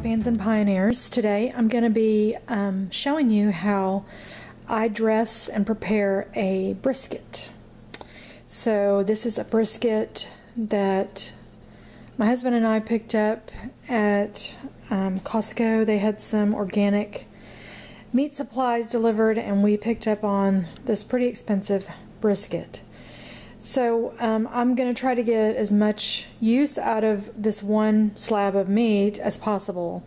fans and pioneers. Today I'm going to be showing you how I dress and prepare a brisket. So this is a brisket that my husband and I picked up at Costco. They had some organic meat supplies delivered and we picked up on this pretty expensive brisket. So I'm going to try to get as much use out of this one slab of meat as possible.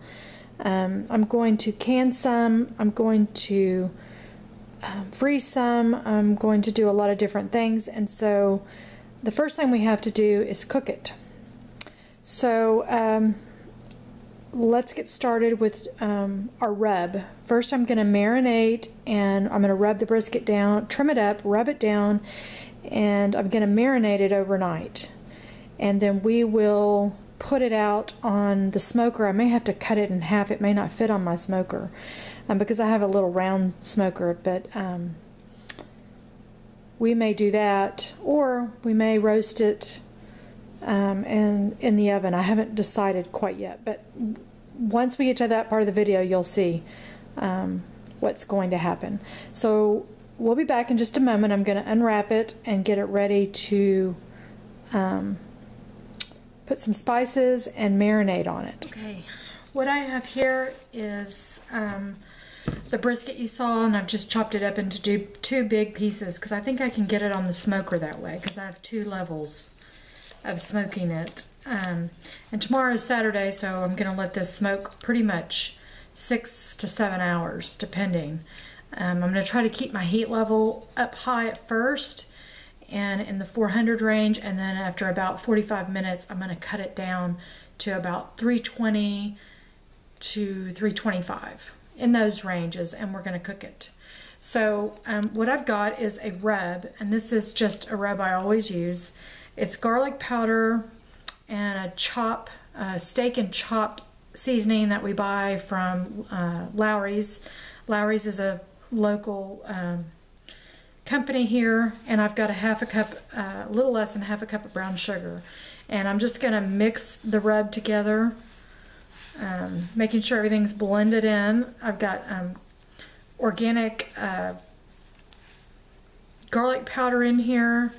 I'm going to can some, I'm going to freeze some, I'm going to do a lot of different things, and so the first thing we have to do is cook it. So let's get started with our rub. First I'm going to marinate and I'm going to rub the brisket down, trim it up, rub it down, and I'm going to marinate it overnight. And then we will put it out on the smoker. I may have to cut it in half. It may not fit on my smoker because I have a little round smoker, but we may do that, or we may roast it and in the oven. I haven't decided quite yet, but once we get to that part of the video you'll see what's going to happen. So we'll be back in just a moment. I'm going to unwrap it and get it ready to put some spices and marinate on it. Okay, what I have here is the brisket you saw, and I've just chopped it up into two big pieces because I think I can get it on the smoker that way because I have 2 levels of smoking it. And tomorrow is Saturday, so I'm going to let this smoke pretty much 6 to 7 hours depending. I'm going to try to keep my heat level up high at first and in the 400 range, and then after about 45 minutes I'm going to cut it down to about 320 to 325, in those ranges, and we're going to cook it. So what I've got is a rub, and this is just a rub I always use. It's garlic powder and a steak and chop seasoning that we buy from Lawry's. Lawry's is a local company here, and I've got a little less than half a cup of brown sugar, and I'm just going to mix the rub together, making sure everything's blended in. I've got organic garlic powder in here,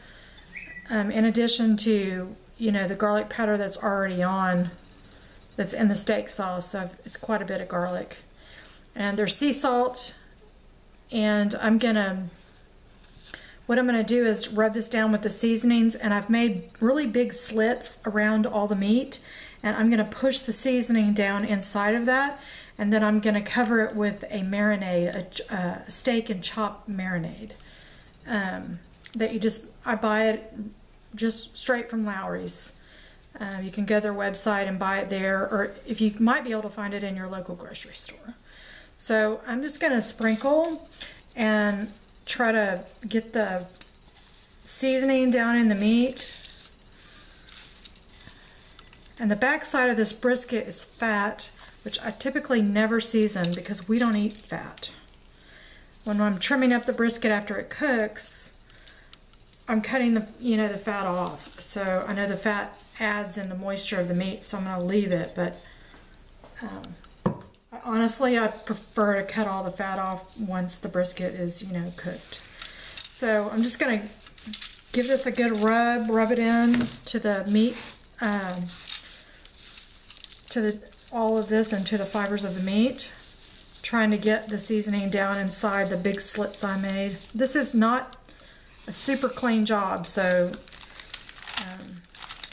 in addition to the garlic powder that's already that's in the steak sauce, so it's quite a bit of garlic. And there's sea salt. And what I'm gonna do is rub this down with the seasonings, and I've made really big slits around all the meat, and I'm gonna push the seasoning down inside of that, and then I'm gonna cover it with a marinade, a steak and chop marinade that I buy it just straight from Lawry's. You can go to their website and buy it there, or if you might be able to find it in your local grocery store. So I'm just going to sprinkle and try to get the seasoning down in the meat. And the back side of this brisket is fat, which I typically never season because we don't eat fat. When I'm trimming up the brisket after it cooks, I'm cutting the fat off. So I know the fat adds in the moisture of the meat, so I'm going to leave it, but honestly, I prefer to cut all the fat off once the brisket is, cooked. So I'm just going to give this a good rub it in to the meat, all of this into the fibers of the meat, trying to get the seasoning down inside the big slits I made. This is not a super clean job, so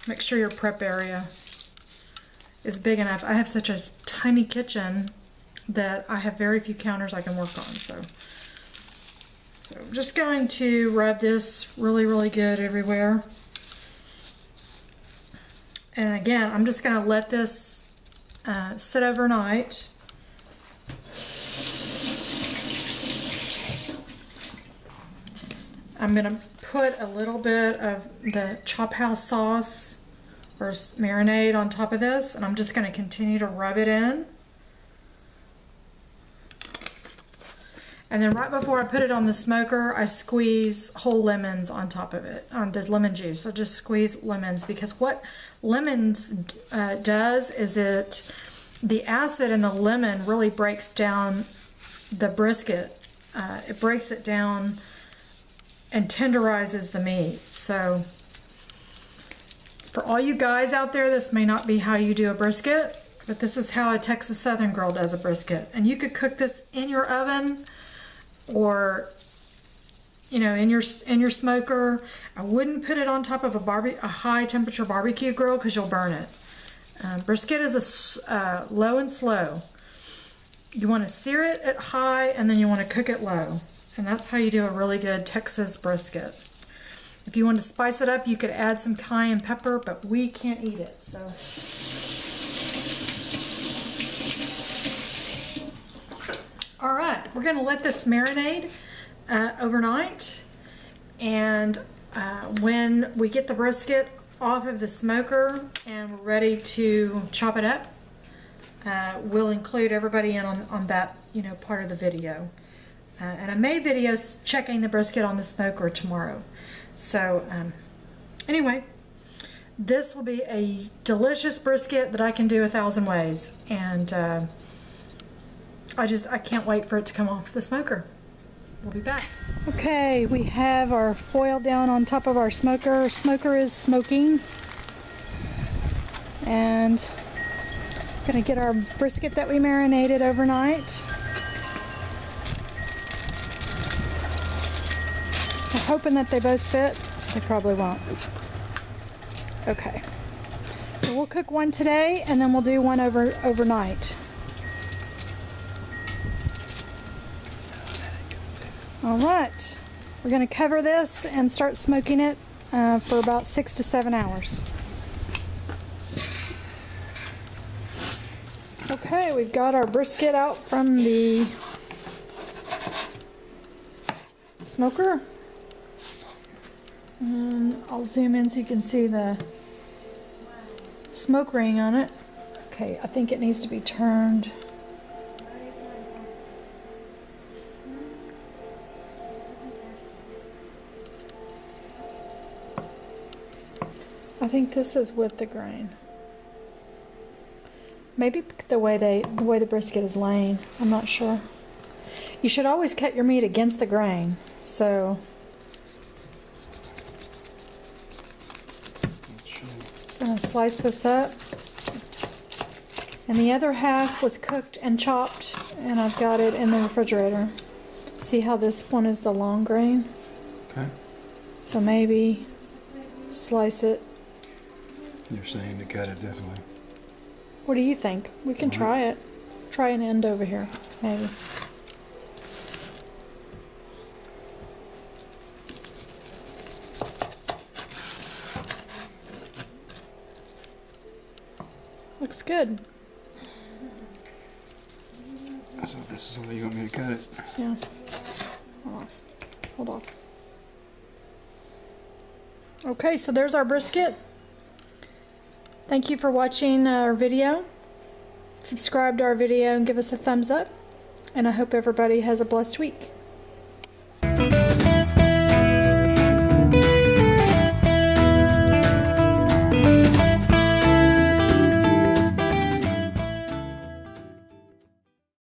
make sure your prep area is big enough. I have such a tiny kitchen that I have very few counters I can work on, so I'm just going to rub this really, really good everywhere. And again, I'm just going to let this sit overnight. I'm going to put a little bit of the Chop House sauce or marinade on top of this, and I'm just going to continue to rub it in. And then right before I put it on the smoker, I squeeze whole lemons on top of it, the lemon juice. I just squeeze lemons because what lemons does is it the acid in the lemon really breaks down the brisket. It breaks it down and tenderizes the meat. So for all you guys out there, this may not be how you do a brisket, but this is how a Texas Southern girl does a brisket. And you could cook this in your oven or, you know, in your smoker. I wouldn't put it on top of a high temperature barbecue grill because you'll burn it. Brisket is a low and slow. You want to sear it at high and then you want to cook it low. And that's how you do a really good Texas brisket. If you want to spice it up, you could add some cayenne pepper, but we can't eat it, so. All right, we're gonna let this marinate overnight. And when we get the brisket off of the smoker and we're ready to chop it up, we'll include everybody in on that, you know, part of the video. And I made videos checking the brisket on the smoker tomorrow. So anyway, this will be a delicious brisket that I can do 1,000 ways. And I can't wait for it to come off the smoker. We'll be back. Okay, we have our foil down on top of our smoker. Smoker is smoking. And gonna get our brisket that we marinated overnight. I'm hoping that they both fit. They probably won't. Okay. So we'll cook one today and then we'll do one overnight. All right. We're going to cover this and start smoking it for about 6 to 7 hours. Okay, we've got our brisket out from the smoker. And I'll zoom in so you can see the smoke ring on it. Okay, I think it needs to be turned. I think this is with the grain. Maybe the way the brisket is laying. I'm not sure. You should always cut your meat against the grain. So I'm going to slice this up. And the other half was cooked and chopped, and I've got it in the refrigerator. See how this one is the long grain? Okay. So maybe slice it. You're saying to cut it this way. What do you think? We can try it. Try an end over here, maybe. Looks good. So this is the way you want me to cut it? Yeah. Hold on. Hold on. Okay, so there's our brisket. Thank you for watching our video. Subscribe to our video and give us a thumbs up. And I hope everybody has a blessed week.